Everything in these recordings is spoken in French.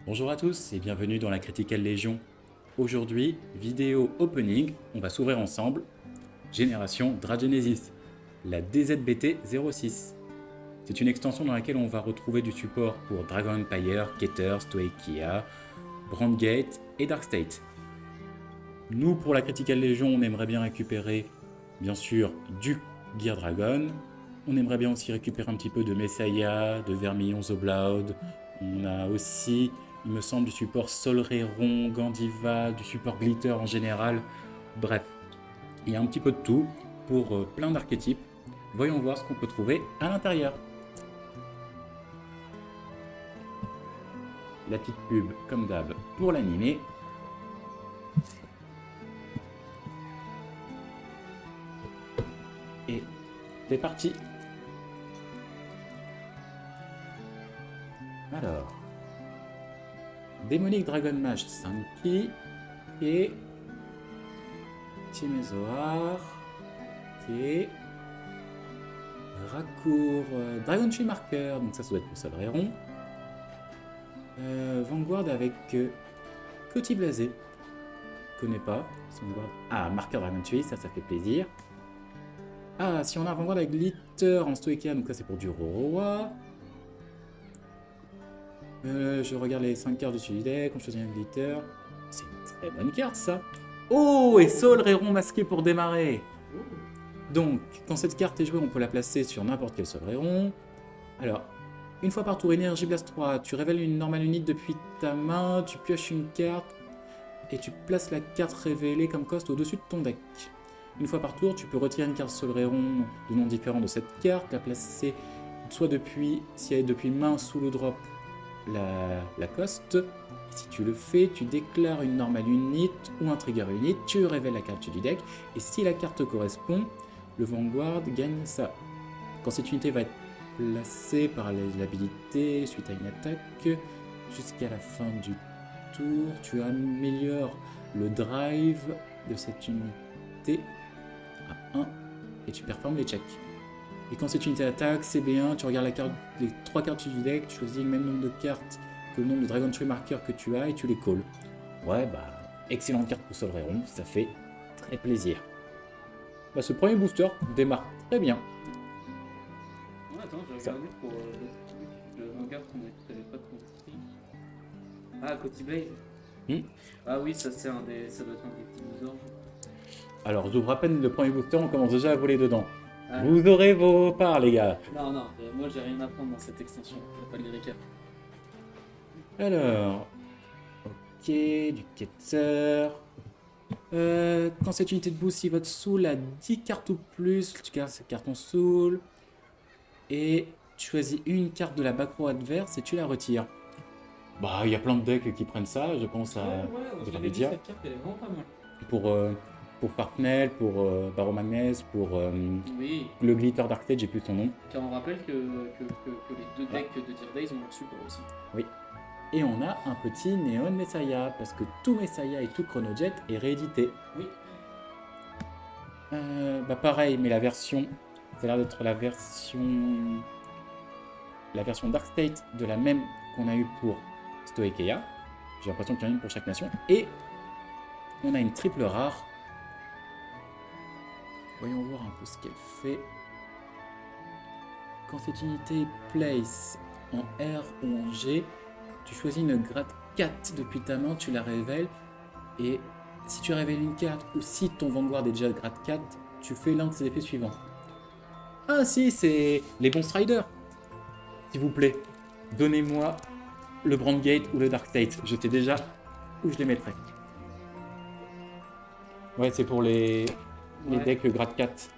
Bonjour à tous et bienvenue dans la Critical Légion. Aujourd'hui, vidéo opening, on va s'ouvrir ensemble. Génération Dragenesis, la DZBT-06. C'est une extension dans laquelle on va retrouver du support pour Dragon Empire, Keter, Stoichia, Brandgate et Darkstate. Nous, pour la Critical Légion, on aimerait bien récupérer, bien sûr, du Gear Dragon. On aimerait bien aussi récupérer un petit peu de Messiah, de Vermillon Zobloud. On a aussi, il me semble, du support Solreron, Gandiva, du support Glitter en général. Bref, il y a un petit peu de tout pour plein d'archétypes. Voyons voir ce qu'on peut trouver à l'intérieur. La petite pub, comme d'hab, pour l'animer. Et c'est parti. Alors, Démonique Dragon Mage 5 ki et Timézoar et Racour Dragon Tree Marker, donc ça doit être pour Solreron. Vanguard avec Coty Blasé, connais pas. Ah, Marker Dragon Tree, ça fait plaisir. Ah, si on a un Vanguard avec Glitter en Stoichia, donc ça c'est pour du Roroa. Je regarde les 5 cartes dessus du deck, on choisit un Glitter. C'est une très bonne carte ça. Oh, et Solreron masqué pour démarrer. Donc, quand cette carte est jouée, on peut la placer sur n'importe quel Solreron. Alors, une fois par tour, Énergie Blast 3, tu révèles une normale unité depuis ta main, tu pioches une carte et tu places la carte révélée comme cost au-dessus de ton deck. Une fois par tour, tu peux retirer une carte Solreron de nom différent de cette carte, la placer soit depuis, si elle est depuis main sous le drop, la cost. Et si tu le fais, tu déclares une normale unit ou un trigger unit, tu révèles la carte du deck, et si la carte correspond, le Vanguard gagne ça. Quand cette unité va être placée par l'habilité suite à une attaque, jusqu'à la fin du tour, tu améliores le drive de cette unité à 1 et tu performes les checks. Et quand cette unité attaque, CB1, tu regardes les 3 cartes du deck, tu choisis le même nombre de cartes que le nombre de Dragon Tree Marker que tu as et tu les calls. Ouais, bah, excellente carte pour Solreron, ça fait très plaisir. Bah, ce premier booster démarre très bien. Ouais, attends, j'ai regardé pour le Vanguard qu'on n'avait pas compris. Ah, Coty Blade. Ah oui, ça doit être un des dinosaures. Alors, j'ouvre à peine le premier booster, on commence déjà à voler dedans. Ah, Vous aurez vos parts, les gars. non, moi j'ai rien à prendre dans cette extension, je vais pas le récap. Alors, ok, du Keter. Quand cette unité de boost, si votre soul a 10 cartes ou plus, tu gardes cette carte en soul. Et tu choisis une carte de la back row adverse et tu la retires. Bah, il y a plein de decks qui prennent ça, je pense à J'avais dit cette carte, elle est vraiment pas mal. Pour Farknell, pour Baromagnes, pour Oui, le Glitter Darkstate, j'ai plus son nom. car on rappelle que les deux decks de Dear Days ont le support aussi. Oui. Et on a un petit Neon Messiah, parce que tout Messiah et tout Chronojet est réédité. Oui. Bah pareil, mais la version, ça a l'air d'être la version Darkstate de la même qu'on a eu pour Stoichia. J'ai l'impression qu'il y en a une pour chaque nation. Et on a une triple rare. Voyons voir un peu ce qu'elle fait. Quand cette unité est place en R ou en G, tu choisis une grade 4 depuis ta main, tu la révèles. Et si tu révèles une carte ou si ton Vanguard est déjà grade 4, tu fais l'un de ces effets suivants. Ah si, c'est les bons Striders. S'il vous plaît, donnez-moi le Brandgate ou le Darkstate. Je sais déjà où je les mettrai. Ouais, c'est pour les decks grade 4.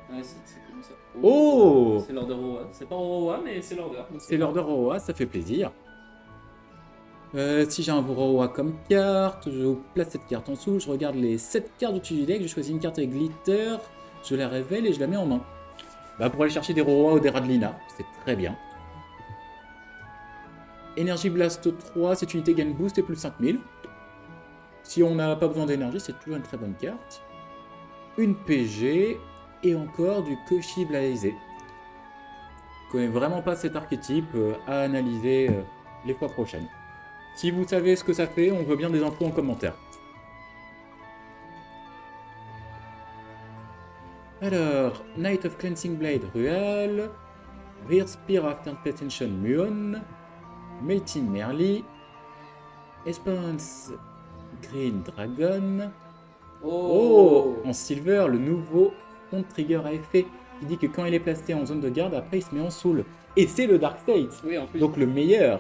Ouais, c'est comme ça. Oh, C'est l'ordre Roa. C'est pas Roa, mais c'est l'ordre. c'est l'ordre Roa, ça fait plaisir. Si j'ai un Roa comme carte, je place cette carte en dessous, je regarde les 7 cartes du-dessus du deck, je choisis une carte avec Glitter, je la révèle et je la mets en main. Bah pour aller chercher des Roa ou des Radlina, c'est très bien. Énergie Blast 3, cette unité gagne boost et plus 5000. Si on n'a pas besoin d'énergie, c'est toujours une très bonne carte. Une PG et encore du Coty Blasé. connais vraiment pas cet archétype à analyser les fois prochaines. Si vous savez ce que ça fait, on veut bien des infos en commentaire. Alors, Knight of Cleansing Blade Rual, Rear Spear of Interpretation Muon, Melting Merly, Espérance Green Dragon. Oh, en silver, le nouveau compte trigger à effet qui dit que quand il est placé en zone de garde, après il se met en soul. Et c'est le Dark State, Oui, en plus. donc le meilleur.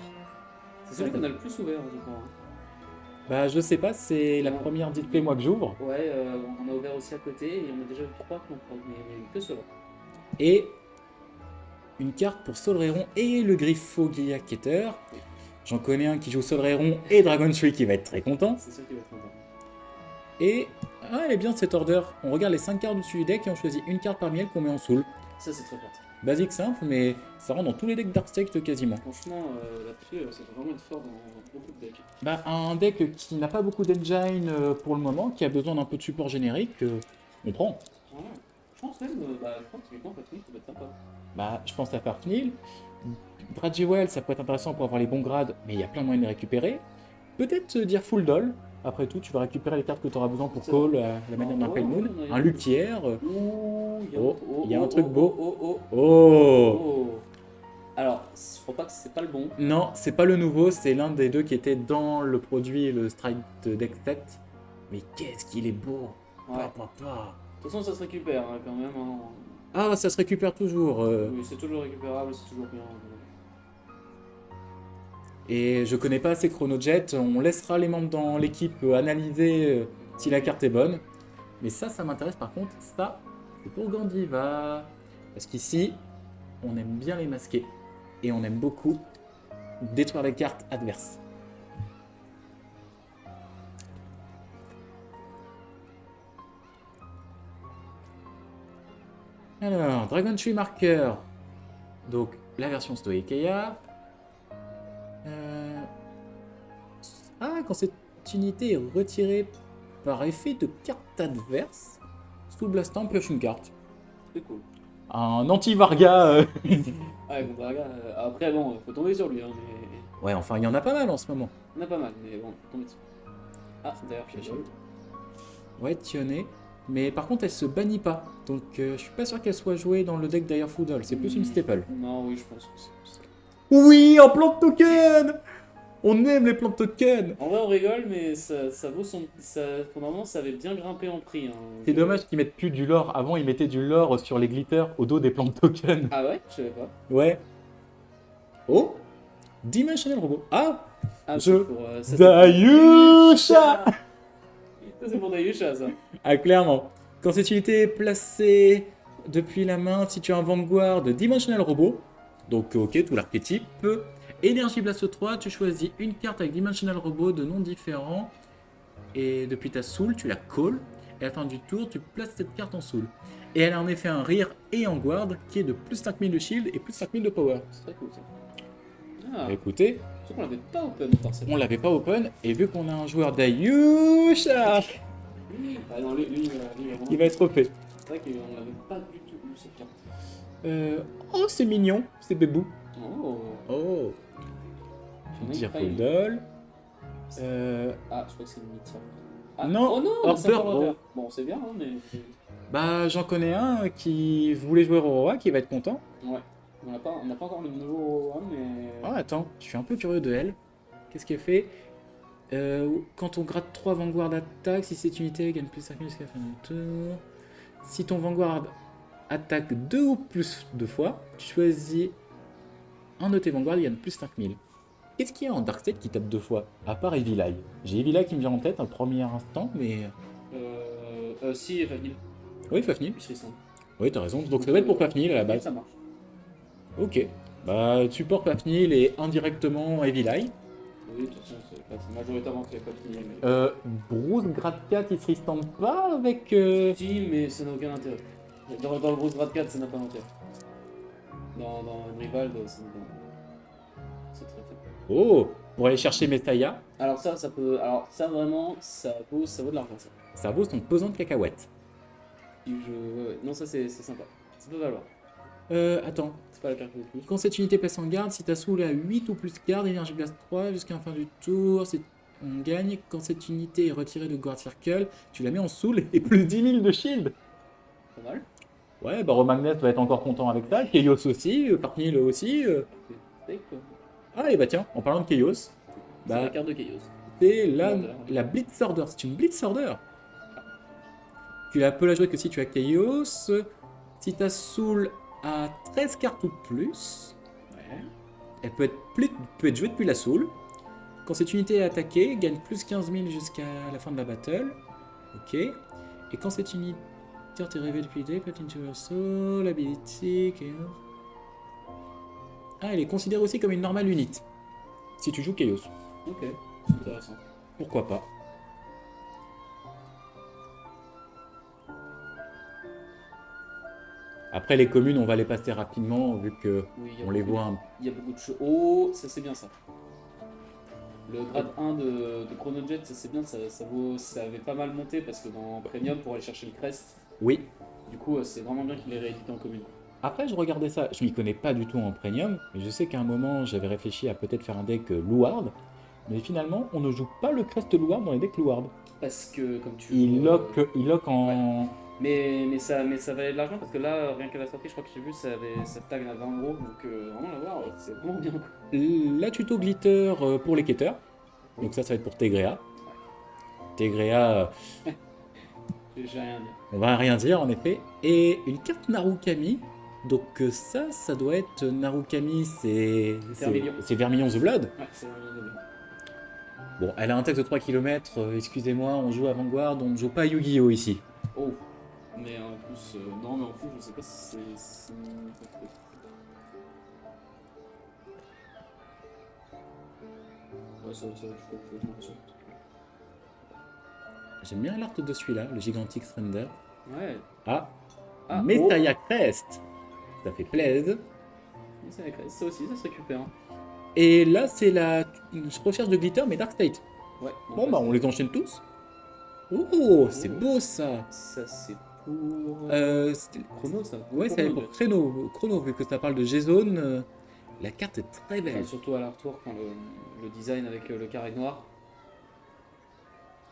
C'est celui qu'on a le plus ouvert, je crois. Bah je sais pas, c'est la première display moi que j'ouvre. Ouais, on a ouvert aussi à côté et on a déjà eu 3 qu'on prend, mais que cela. Et une carte pour Solrayron et le Griffo Keter. J'en connais un qui joue Solrayron et Dragon Tree qui va être très content. C'est sûr qu'il va être content. Et elle est bien cette order. On regarde les 5 cartes dessus du deck et on choisit une carte parmi elles qu'on met en soul. Ça, c'est très fort. Basique simple, mais ça rentre dans tous les decks Darkstate quasiment. Franchement, là-dessus, ça va vraiment être fort dans beaucoup de decks. Bah, un deck qui n'a pas beaucoup d'engine pour le moment, qui a besoin d'un peu de support générique, on prend. Ouais. Je pense même, je pense que typiquement, Patrick, ça peut être sympa. Bah, je pense à Farfnil. Dragiwell, ça peut être intéressant pour avoir les bons grades, mais il y a plein de moyens de les récupérer. Peut-être dire Full Doll. Après tout, tu vas récupérer les cartes que tu auras besoin pour call la manière d'un Pale Moon. Un Luthier. Il y a un truc beau. Oh. Alors, je crois pas que c'est pas le bon. Non, c'est pas le nouveau, c'est l'un des deux qui était dans le produit, le Strike Deck 7. Mais qu'est-ce qu'il est beau. Ouais. De toute façon, ça se récupère hein, quand même. Hein. Ah, ça se récupère toujours. Oui, c'est toujours récupérable, c'est toujours bien. Et je connais pas assez Chronojet, on laissera les membres dans l'équipe analyser si la carte est bonne. Mais ça m'intéresse par contre, ça, c'est pour Gandiva. Parce qu'ici, on aime bien les masquer. Et on aime beaucoup détruire les cartes adverses. Alors, Dragon Tree Marker. Donc, la version Stoikeia. Quand cette unité est retirée par effet de carte adverse, sous Blastant pioche une carte. C'est cool. Un anti-Varga. Ouais, contre Varga. Après, bon, faut tomber sur lui. Hein, mais... Ouais, enfin, il y en a pas mal en ce moment. Il y en a pas mal, mais bon, faut tomber dessus. Ah, d'ailleurs, je suis Ouais, Tionné. Mais par contre, elle se bannit pas. Donc, je suis pas sûr qu'elle soit jouée dans le deck Dire Foodle. C'est plus une staple. Non, oui, je pense que c'est. Oui, en plante token. On aime les plantes token. En vrai, on rigole, mais ça vaut son. Normalement, ça avait bien grimpé en prix. Hein. C'est dommage qu'ils mettent plus du lore. Avant, ils mettaient du lore sur les glitters au dos des plantes token. Ah ouais? Je savais pas. Ouais. Oh, Dimensional Robot. Ah, c'est pour. Dayusha. Ça, c'est pour Dayusha, ça. Ah, clairement. Quand cette unité est placée depuis la main, si tu as un Vanguard Dimensional Robot, donc ok, tout l'archétype. Énergie Blast 3, tu choisis une carte avec Dimensional Robot de nom différent. Et depuis ta soul, tu la call. Et à la fin du tour, tu places cette carte en soul. Et elle a en effet un rear et en guard qui est de plus 5000 de shield et plus 5000 de power. C'est très cool ça. Ah, Écoutez, sauf qu'on l'avait pas open forcément. on l'avait pas open. Et vu qu'on a un joueur Dayusha, Ah non, lui, il va être OP. C'est vrai qu'on l'avait pas du tout eu cette carte. Oh, c'est mignon, c'est bébou. Oh. Oh. J'en ai Dire pas eu. Full Doll. Ah, je crois que c'est une mythe. Ah, Non, oh non, Order, c'est encore oh. Order. Bon, c'est bien, hein, mais. Bah, j'en connais un qui voulait jouer Aurora, qui va être content. Ouais. On n'a pas encore le nouveau one, mais. Ah, attends, je suis un peu curieux de elle. Qu'est-ce qu'elle fait Quand on gratte 3 Vanguard d'attaque, si cette unité gagne plus 5000 jusqu'à la fin du tour. Si ton Vanguard attaque 2 ou plus de fois, tu choisis un de tes Vanguard, il gagne plus 5000. Qu'est-ce qu'il y a en Darkseid qui tape 2 fois à part Evilai. J'ai Evilai qui me vient en tête un premier instant, mais. Si, Fafnir. Oui, Fafnir. Il serait simple. Oui, t'as raison. Donc ça va être pour Fafnir à la base. Ça marche. Ok. Bah, support Fafnir et indirectement Evilai. Oui, de toute façon, c'est majoritairement fait Fafnir. Mais... Bruce Grade 4, il se restante pas avec. Si, mais ça n'a aucun intérêt. Dans le Bruce Grade 4, ça n'a pas d'intérêt. Dans Rivald, ça n'a pas d'intérêt. C'est très faible. Oh, pour aller chercher Messiah, Alors ça peut... Alors ça vraiment, ça vaut de l'argent ça. ça vaut son pesant de cacahuètes. Ouais. Non, ça c'est sympa. Ça peut valoir. Attends. C'est pas la carte le plus. Quand cette unité passe en garde, si ta soul est à 8 ou plus garde, énergie blast 3 jusqu'à la fin du tour, on gagne. Quand cette unité est retirée de guard circle, tu la mets en soul et plus 10 000 de shield. Pas mal. Ouais, bah Romagnès va être encore content avec ça, Chaos aussi, Parknil aussi. C'est quoi. Ah et bah tiens, en parlant de Chaos, C'est bah la carte de Chaos. c'est Order. la Blitz Order, c'est une Blitz Order. Tu la peux la jouer que si tu as Chaos, si ta soul a 13 cartes ou plus, Ouais. elle peut être jouée depuis la soul. Quand cette unité est attaquée, gagne plus 15 000 jusqu'à la fin de la battle. Ok. Et quand cette unité est révélée depuis le dé, put into your soul, ability, chaos. Ah, elle est considérée aussi comme une normale unit. Si tu joues Chaos. Ok, c'est intéressant. Pourquoi pas. Après les communes, on va les passer rapidement vu que Oui, il y a on les beaucoup- voit un... Il y a beaucoup de choses. Oh, ça c'est bien ça. Le grade 1 de Chronojet, ça c'est bien, ça avait pas mal monté parce que dans Premium, pour aller chercher le Crest, Oui. du coup c'est vraiment bien qu'il l'ait réédité en commune. Après, je regardais ça. Je m'y connais pas du tout en premium, mais je sais qu'à un moment, j'avais réfléchi à peut-être faire un deck Luard. Mais finalement, on ne joue pas le Crest Luard dans les decks Luard. Parce que comme tu... Il lock en... Mais ça valait de l'argent parce que là, rien qu'à la sortie, je crois que j'ai vu, ça stagne à 20 €. Donc vraiment l'avoir, c'est vraiment bien. Quoi. La tuto glitter pour les quêteurs. Donc ça va être pour Tegrea. Tegrea, J'ai rien à dire. on va rien dire en effet. Et une carte Narukami. Donc ça doit être Narukami, Vermilion. c'est Vermilion the Blood. Ouais, c'est vraiment bien. Bon, elle a un texte de 3 km, excusez-moi, on joue à Vanguard, on ne joue pas à Yu-Gi-Oh ici. Oh, mais en plus, non, mais en plus, je sais pas si c'est. Ouais, ça, je crois que J'aime bien l'art de celui-là, le Gigantic Render. Ouais. Ah, Ah, Messiah Crest. Ça fait plaisir. oh, ça aussi, ça se récupère. Hein. Et là, c'est la recherche de glitter, mais Dark State. Ouais. Bon, bah, on les enchaîne tous. Oh, c'est Oh. beau ça. Ça, c'est pour. Chrono, ça. Ouais, c'est pour Chrono, vu que ça parle de G-Zone. La carte est très belle. Ouais, surtout à l'artwork, quand le design avec le carré noir.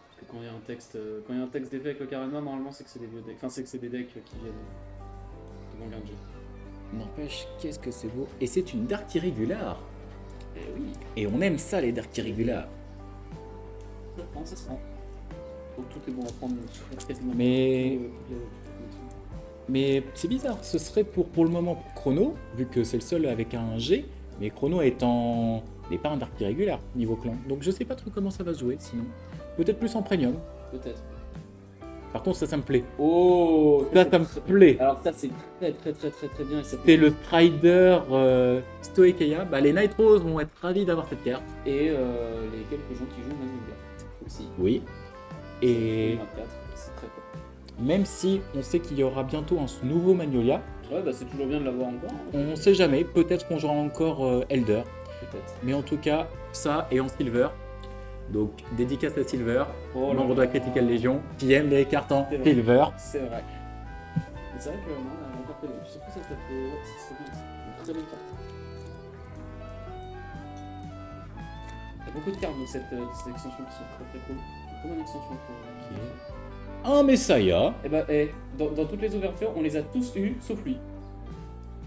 Parce que quand il y a un texte d'effet avec le carré noir, normalement, c'est que c'est des vieux decks. Enfin, c'est que c'est des decks qui viennent de Vanguard G. N'empêche, qu'est-ce que c'est beau. Et c'est une Dark Irregular. Et oui, Et on aime ça, les Dark Irregular. ça se prend. Donc tout est bon à prendre. Quasiment Mais- toutes les- Mais c'est bizarre, ce serait pour le moment Chrono, vu que c'est le seul avec un G, mais Chrono n'est pas un Dark Irregular niveau clan. Donc je sais pas trop comment ça va se jouer sinon. Peut-être plus en premium. Peut-être. Par contre ça me plaît. Oh, Ça me plaît. Alors ça c'est très bien. Et ça C'est le Strider Stoikeia. Bah, les Night Rose vont être ravis d'avoir cette carte. Et les quelques gens qui jouent Manuga aussi. Oui. Et 24, c'est très cool. même si on sait qu'il y aura bientôt un nouveau Magnolia, Ouais, bah c'est toujours bien de l'avoir encore. Hein. on sait jamais, peut-être qu'on jouera encore Elder. Peut-être. Mais en tout cas, ça est en Silver. Donc dédicace à Silver, Oh membre de la Critical Legion, qui aime les cartes en C'est vrai. Silver. C'est vrai. Mais c'est vrai que non, on va pas faire. Je sais pas si ça fait. Ouais, c'est bien. C'est une très belle carte. Il y a beaucoup de cartes de cette extension qui sont très cool. C'est comme une extension pour. Un Messiah. Et bah, dans toutes les ouvertures, on les a tous eus, sauf lui.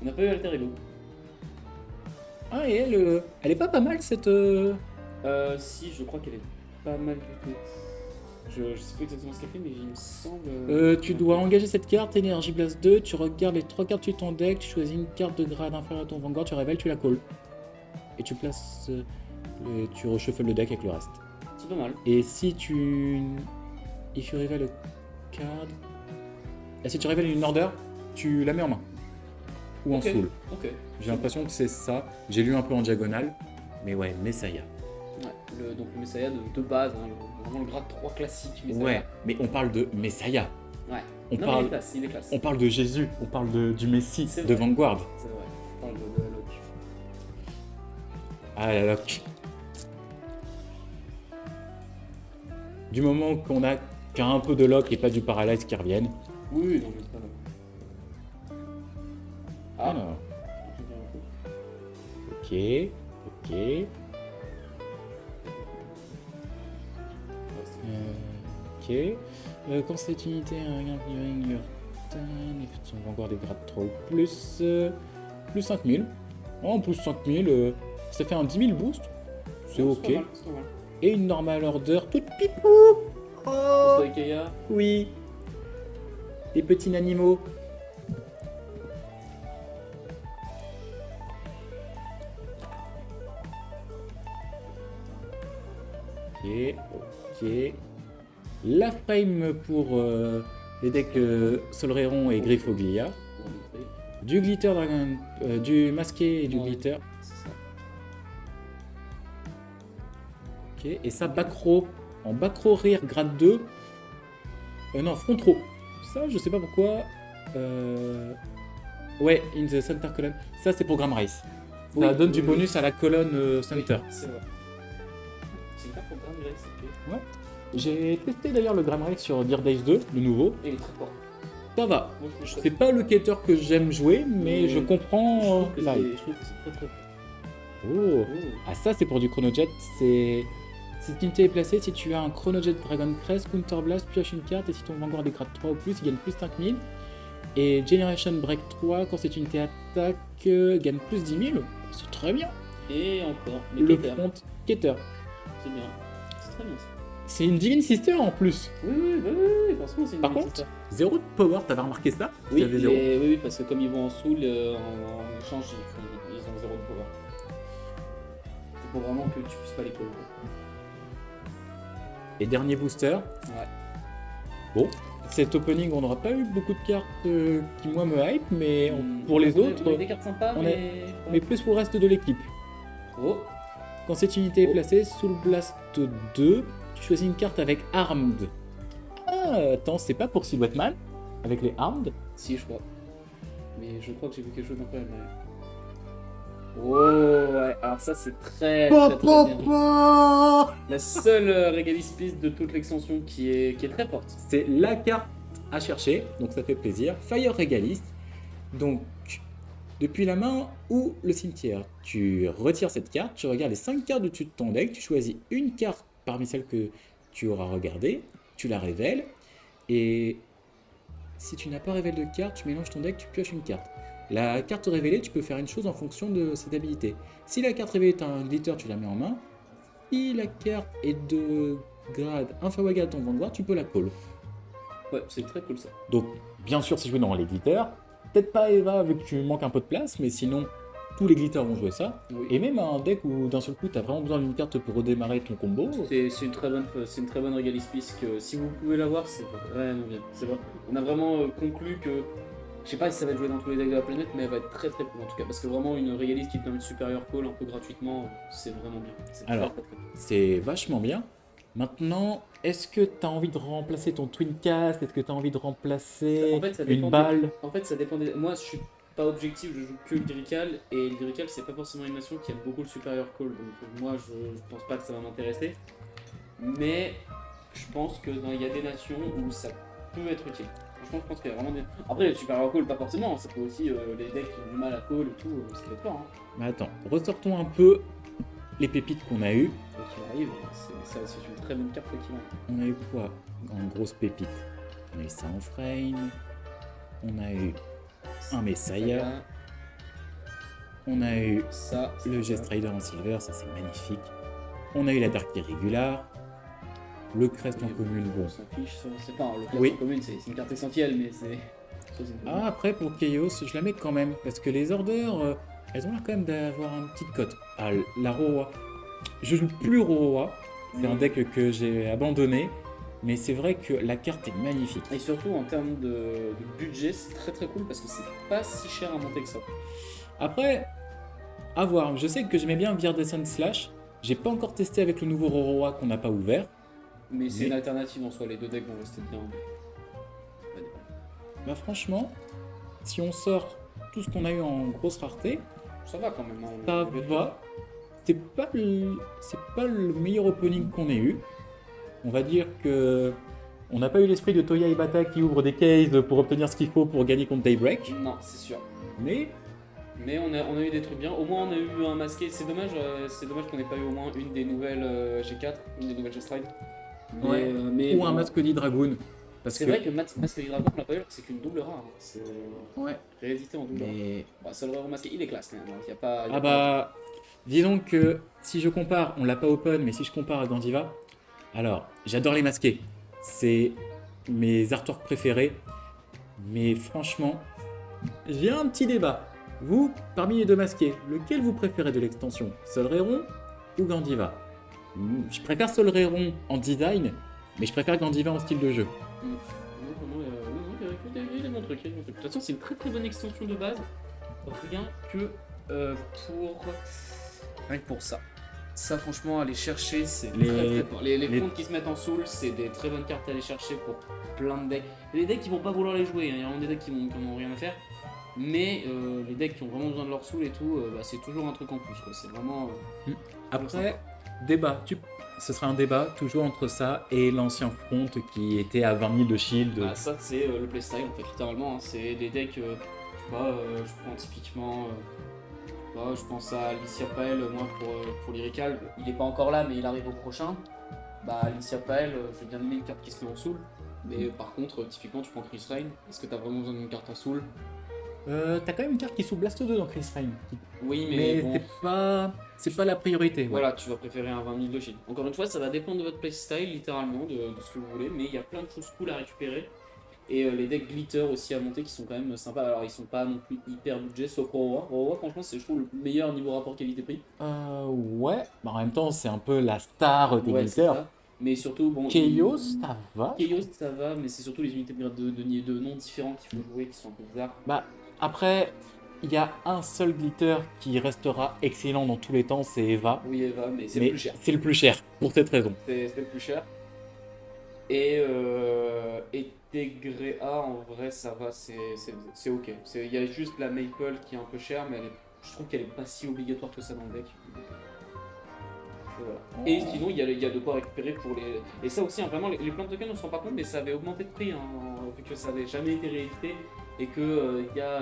On n'a pas eu Alter Ego. Ah, et elle est pas mal cette. Si, je crois qu'elle est pas mal du tout. Je sais pas exactement ce qu'elle fait, mais il me semble. Tu dois engager cette carte, Energy Blast 2, tu regardes les 3 cartes sur ton deck, tu choisis une carte de grade inférieur à ton Vanguard, tu révèles, tu la calls. Et tu places. Tu reshuffles le deck avec le reste. C'est pas mal. Et si tu. If you reveal a card. Et si tu révèles une order, tu la mets en main. Ou en Ok. soul. Ok. J'ai l'impression que c'est ça. J'ai lu un peu en diagonale. Mais ouais, Messiah. Ouais, donc le Messiah de base, hein, vraiment le grade 3 classique. Messiah. Ouais, mais on parle de Messiah. Ouais. On Non, parle- mais il est classe. On parle de Jésus, on parle du Messie, C'est de vrai. Vanguard. C'est vrai. On parle de la lock. Ah la lock. Du moment qu'on a qu'un un peu de lock et pas du paralyze qui reviennent. Oui, non, mais c'est pas là. Ah, Alors, Ok. Ok. Quand cette unité a un gain de on va encore des grades 3 ou plus. Plus 5000. En plus 5000, ça fait un 10 000 boost. C'est ok. pas mal, c'est pas mal. Et une normal order toute pipou. Pour Oh toi, Ikea, oui. Des petits animaux. Ok. La frame pour les decks Solreron et Griffoglia. pour montrer. Du glitter dragon, du masqué et du Ouais. glitter. C'est ça. Ok. Et ça, back row. En back row rear grade 2. Non, front row. Ça, je sais pas pourquoi. Ouais, in the center column. Ça, c'est programme race. Ça Oui, donne du oui, bonus à la colonne center. Oui, c'est vrai. C'est une carte pour Grand Grace, ok. J'ai testé d'ailleurs le Gram Race sur Dear Days 2, le nouveau. Et il est très fort. Ça va. Moi, je trouve C'est pas le cater que j'aime jouer, mais je je comprends trouve que là. c'est très très fort. Oh. Oh. Ah, ça, c'est pour du Chronojet. C'est. Cette unité est placée si tu as un Chronojet Dragon Crest, Counter Blast, pioche une carte, et si ton Vanguard est grade 3 ou plus, il gagne plus 5000. Et Generation Break 3, quand cette unité attaque, gagne plus 10 000. C'est très bien. Et encore, mais Le Keter, front Keter. c'est bien. C'est très bien ça. C'est une Divine Sister en plus. Oui, franchement, c'est une Par bonne contre, histoire. 0 de power, t'avais remarqué ça? Oui, Il y avait zéro. oui, parce que comme ils vont en soul, en échange, ils ont 0 de pouvoir. C'est pour vraiment que tu puisses pas les coller. Et dernier booster. Ouais. Bon, cet opening, on n'aura pas eu beaucoup de cartes qui, moi, me hype, mais Hmm, pour les on a autres, des cartes sympas, on mais... plus pour le reste de l'équipe. Oh, Quand cette unité est Oh. placée sous le Blast 2, tu choisis une carte avec Armed. Ah, attends, c'est pas pour Silhouette Man avec les Armed? si, je crois. Mais je crois que j'ai vu quelque chose d'incroyable. Oh, ouais, alors ça, c'est très bien. La seule Regalis Piece de toute l'extension qui est très forte. C'est la carte à chercher, donc ça fait plaisir. Fire Regalist. Donc, depuis la main ou le cimetière, tu retires cette carte, tu regardes les 5 cartes au-dessus de ton deck, tu choisis une carte parmi celles que tu auras regardées, tu la révèles, et si tu n'as pas révélé de carte, tu mélanges ton deck, tu pioches une carte. La carte révélée, tu peux faire une chose en fonction de cette habilité. Si la carte révélée est un glitter, tu la mets en main. Si la carte est de grade inférieur ou égal à ton Vanguard, tu peux la call. Ouais, c'est très cool ça. Donc, bien sûr, c'est joué dans les glitters. Peut-être pas Eva, vu que tu manques un peu de place, mais sinon, tous les glitters vont jouer ça. Oui. Et même un deck où d'un seul coup, tu as vraiment besoin d'une carte pour redémarrer ton combo. C'est une très bonne Regalis Piece que si vous pouvez l'avoir, c'est vraiment bien. C'est vrai. On a vraiment conclu que, je sais pas si ça va être joué dans tous les decks de la planète, mais elle va être très très cool en tout cas. Parce que vraiment une Regalis qui te permet de supérieur call un peu gratuitement, c'est vraiment bien. C'est Alors, très cool. C'est vachement bien. Maintenant, est-ce que tu as envie de remplacer ton Twincast? Est-ce que tu as envie de remplacer En fait, ça une dépend balle? En fait, ça dépend des... Moi, je suis pas objectif, je joue que le Lyrical, et le Lyrical, c'est pas forcément une nation qui aime beaucoup le supérieur call, donc moi, je pense pas que ça va m'intéresser. Mais je pense que il y a des nations où ça peut être utile. Franchement, je pense qu'il y a vraiment des... Après, le supérieur call, pas forcément, ça peut aussi, les decks qui ont du mal à call et tout, ça peut être fort. Hein. Mais attends, ressortons un peu les pépites qu'on a eues. Quoi qu'il arrive, c'est une très bonne carte, quoi qu'il arrive. On a eu quoi en grosse pépite? On a eu ça en frame. On a eu un Messiah. On a eu Ça, c'est le pas Gest Rider en silver, ça c'est magnifique. On a eu la Dark Irregular. Le Crest en commune, bon. On s'en fiche, ça, c'est pas le Oui. classe en commune, c'est une carte essentielle, mais c'est... ça, c'est une commune. Ah, après pour Chaos, je la mets quand même. Parce que les orders, elles ont l'air quand même d'avoir une petite cote. Ah, la Roroa. Je joue plus Roroa. C'est un deck que j'ai abandonné. Mais c'est vrai que la carte est magnifique. Et surtout en termes de budget, c'est très très cool parce que c'est pas si cher à monter que ça. Après, à voir. Je sais que j'aimais bien Virdescent Slash. J'ai pas encore testé avec le nouveau Roroa qu'on n'a pas ouvert. Mais c'est Mais- une alternative en soi, les deux decks vont rester bien. Bah franchement, si on sort tout ce qu'on a eu en grosse rareté, Ça va quand même. Hein, ça va. C'est pas le meilleur opening qu'on ait eu. On va dire que on n'a pas eu l'esprit de Toya Ibata qui ouvre des cases pour obtenir ce qu'il faut pour gagner contre Daybreak. Non, c'est sûr. Mais Mais on a eu des trucs bien. Au moins, on a eu un masqué. C'est dommage qu'on n'ait pas eu au moins une des nouvelles G4, une des nouvelles G-Stride. Ouais. Mais Ou un bon, masque d'Hydragoon. Parce c'est que... vrai que Masque du Dragon, on l'a pas eu, c'est qu'une double rare. C'est Ouais. réédité en double rare. Mais... Bah, Sol Héron masqué, il est classe quand même. Il y a pas, il y a Ah pas- bah... Disons que si je compare, on l'a pas open, mais si je compare à Gandiva, alors, j'adore les masqués. C'est mes artworks préférés. Mais franchement, j'ai un petit débat. Vous, parmi les deux masqués, lequel vous préférez de l'extension? Solrairon ou Gandiva? Je préfère Solrairon en design, mais je préfère Gandiva en style de jeu. Non, il y a des bons trucs. De toute façon, c'est une très très bonne extension de base. Rien que rien que pour ça. Ça, franchement, aller chercher, c'est Les- très très fort. Les les- comptes qui se mettent en soul, c'est des très bonnes cartes à aller chercher pour plein de decks. Il y a des decks qui vont pas vouloir les jouer, hein. Il y a vraiment des decks qui n'ont rien à faire. Mais les decks qui ont vraiment besoin de leur soul et tout, bah, c'est toujours un truc en plus, quoi. C'est vraiment. Après, débat. Ce sera un débat toujours entre ça et l'ancien front qui était à 20 000 de shield. Bah, ça, c'est le playstyle, en fait, littéralement. Hein. C'est des decks, je sais pas, je prends typiquement. Je pense à Alicia Pael, moi pour Lyrical, il est pas encore là mais il arrive au prochain. Bah Alicia Pael, j'ai bien aimé une carte qui se met en soul, mais par contre typiquement tu prends Chris Rain, est-ce que t'as vraiment besoin d'une carte en soul? T'as quand même une carte qui sous Blast 2 dans Chris Rain. Oui Mais bon, c'est pas la priorité. Ouais. voilà, tu vas préférer un 20 000 de shield. Encore une fois, ça va dépendre de votre playstyle littéralement, de ce que vous voulez, mais il y a plein de choses cool à récupérer. Et les decks glitter aussi à monter qui sont quand même sympas. Alors ils sont pas non plus hyper budget, sauf Roroa. Roroa franchement c'est je trouve le meilleur niveau rapport qualité-prix. Ouais. Bah, en même temps, c'est un peu la star des Ouais, c'est glitters. ça. Mais surtout, bon. Chaos, ça va. Chaos ça va, mais c'est surtout les unités de grade de noms différents qu'il faut jouer qui sont un peu bizarres. Bah, après, il y a un seul glitter qui restera excellent dans tous les temps, c'est Eva. Oui, Eva, mais c'est Mais le plus cher. c'est le plus cher, pour cette raison. C'est le plus cher. Et Tegrea, en vrai, ça va, c'est ok. Il y a juste la Maple qui est un peu chère, mais je trouve qu'elle est pas si obligatoire que ça dans le deck. Et voilà. Et sinon, il y a de quoi récupérer pour les. Et ça aussi, hein, vraiment, les plans de tokens, on se rend pas compte, mais ça avait augmenté de prix, hein, vu que ça avait jamais été réédité. Et que il y a,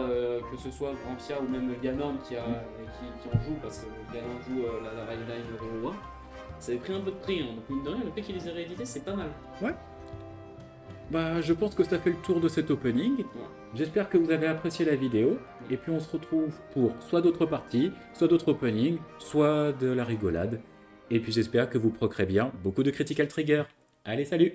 que ce soit Grampia ou même Ganorm qui en joue, parce que Ganorm joue la Rayline Roi. Ça avait pris un peu de prix, hein. Donc mine de rien, le fait qu'ils les aient réédités, c'est pas mal. Bah, je pense que ça fait le tour de cet opening. J'espère que vous avez apprécié la vidéo. Et puis on se retrouve pour soit d'autres parties, soit d'autres openings, soit de la rigolade. Et puis j'espère que vous procurez bien beaucoup de Critical Trigger. Allez, salut!